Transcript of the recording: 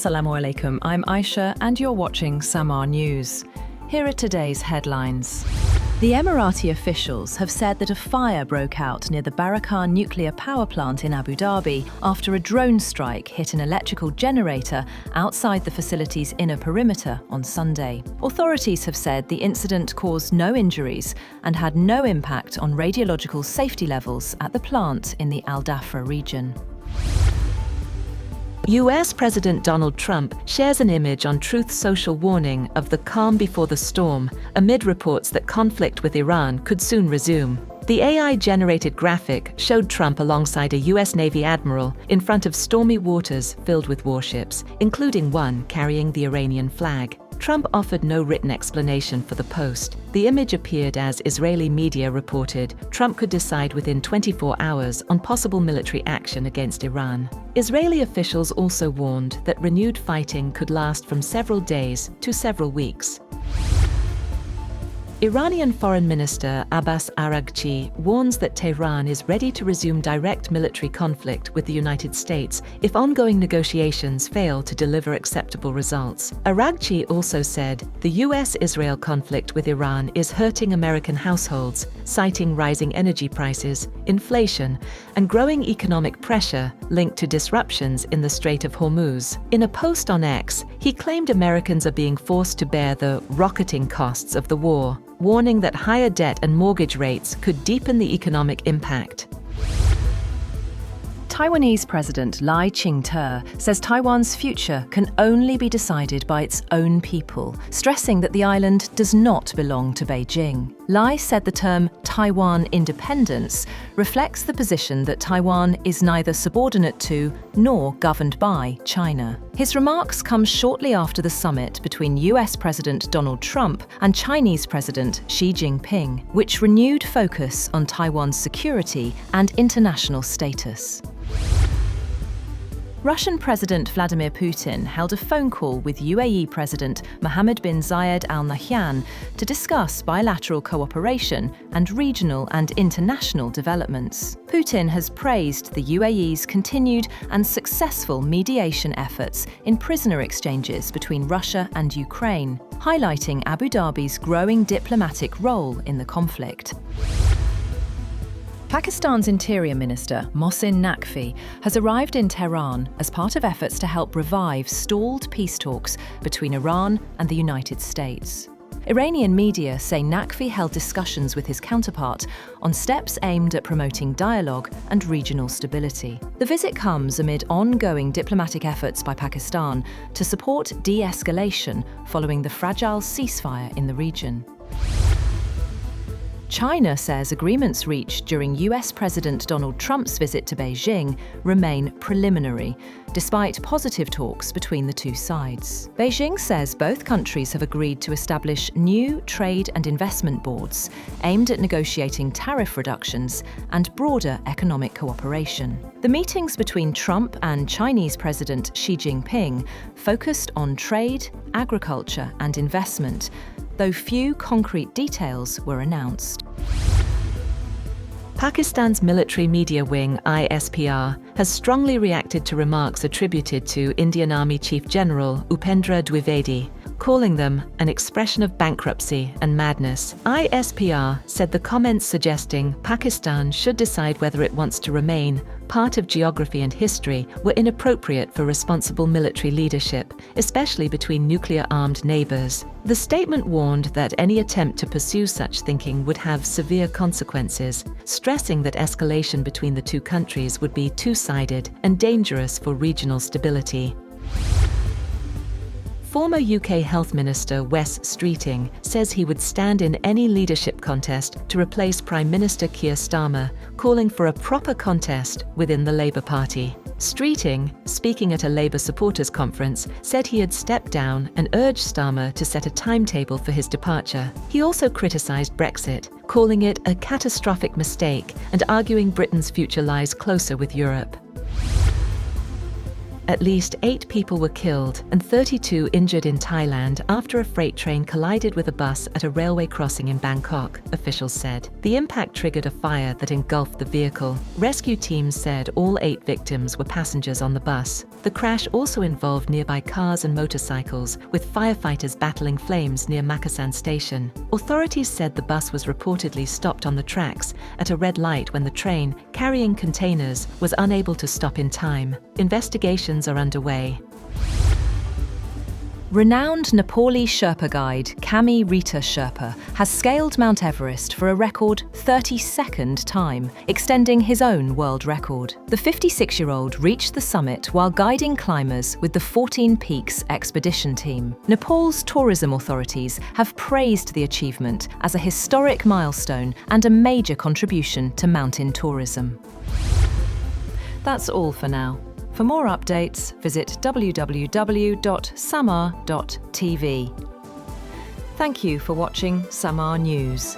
Assalamu alaikum, I'm Aisha and you're watching SAMAA News. Here are today's headlines. The Emirati officials have said that a fire broke out near the Araghchi nuclear power plant in Abu Dhabi after a drone strike hit an electrical generator outside the facility's inner perimeter on Sunday. Authorities have said the incident caused no injuries and had no impact on radiological safety levels at the plant in the Al Dhafra region. US President Donald Trump shares an image on Truth Social warning of the calm before the storm, amid reports that conflict with Iran could soon resume. The AI-generated graphic showed Trump alongside a US Navy admiral in front of stormy waters filled with warships, including one carrying the Iranian flag. Trump offered no written explanation for the post. The image appeared as Israeli media reported Trump could decide within 24 hours on possible military action against Iran. Israeli officials also warned that renewed fighting could last from several days to several weeks. Iranian Foreign Minister Abbas Araghchi warns that Tehran is ready to resume direct military conflict with the United States if ongoing negotiations fail to deliver acceptable results. Araghchi also said the US-Israel conflict with Iran is hurting American households, citing rising energy prices, inflation, and growing economic pressure linked to disruptions in the Strait of Hormuz. In a post on X, he claimed Americans are being forced to bear the rocketing costs of the war, warning that higher debt and mortgage rates could deepen the economic impact. Taiwanese President Lai Ching-te says Taiwan's future can only be decided by its own people, stressing that the island does not belong to Beijing. Lai said the term Taiwan independence reflects the position that Taiwan is neither subordinate to nor governed by China. His remarks come shortly after the summit between US President Donald Trump and Chinese President Xi Jinping, which renewed focus on Taiwan's security and international status. Russian President Vladimir Putin held a phone call with UAE President Mohammed bin Zayed Al Nahyan to discuss bilateral cooperation and regional and international developments. Putin has praised the UAE's continued and successful mediation efforts in prisoner exchanges between Russia and Ukraine, highlighting Abu Dhabi's growing diplomatic role in the conflict. Pakistan's Interior Minister, Mohsin Naqvi, has arrived in Tehran as part of efforts to help revive stalled peace talks between Iran and the United States. Iranian media say Naqvi held discussions with his counterpart on steps aimed at promoting dialogue and regional stability. The visit comes amid ongoing diplomatic efforts by Pakistan to support de-escalation following the fragile ceasefire in the region. China says agreements reached during US President Donald Trump's visit to Beijing remain preliminary, despite positive talks between the two sides. Beijing says both countries have agreed to establish new trade and investment boards aimed at negotiating tariff reductions and broader economic cooperation. The meetings between Trump and Chinese President Xi Jinping focused on trade, agriculture, and investment, though few concrete details were announced. Pakistan's military media wing, ISPR, has strongly reacted to remarks attributed to Indian Army Chief General Upendra Dwivedi, calling them an expression of bankruptcy and madness. ISPR said the comments suggesting Pakistan should decide whether it wants to remain part of geography and history were inappropriate for responsible military leadership, especially between nuclear-armed neighbors. The statement warned that any attempt to pursue such thinking would have severe consequences, stressing that escalation between the two countries would be two-sided and dangerous for regional stability. Former UK Health Minister Wes Streeting says he would stand in any leadership contest to replace Prime Minister Keir Starmer, calling for a proper contest within the Labour Party. Streeting, speaking at a Labour supporters conference, said he had stepped down and urged Starmer to set a timetable for his departure. He also criticised Brexit, calling it a catastrophic mistake and arguing Britain's future lies closer with Europe. At least 8 people were killed and 32 injured in Thailand after a freight train collided with a bus at a railway crossing in Bangkok, officials said. The impact triggered a fire that engulfed the vehicle. Rescue teams said all 8 victims were passengers on the bus. The crash also involved nearby cars and motorcycles, with firefighters battling flames near Makasan station. Authorities said the bus was reportedly stopped on the tracks at a red light when the train, carrying containers, was unable to stop in time. Investigations are underway. Renowned Nepali Sherpa guide Rita Sherpa has scaled Mount Everest for a record 32nd time, extending his own world record. The 56-year-old reached the summit while guiding climbers with the 14 Peaks expedition team. Nepal's tourism authorities have praised the achievement as a historic milestone and a major contribution to mountain tourism. That's all for now. For more updates, visit www.SAMAA TV. Thank you for watching SAMAA News.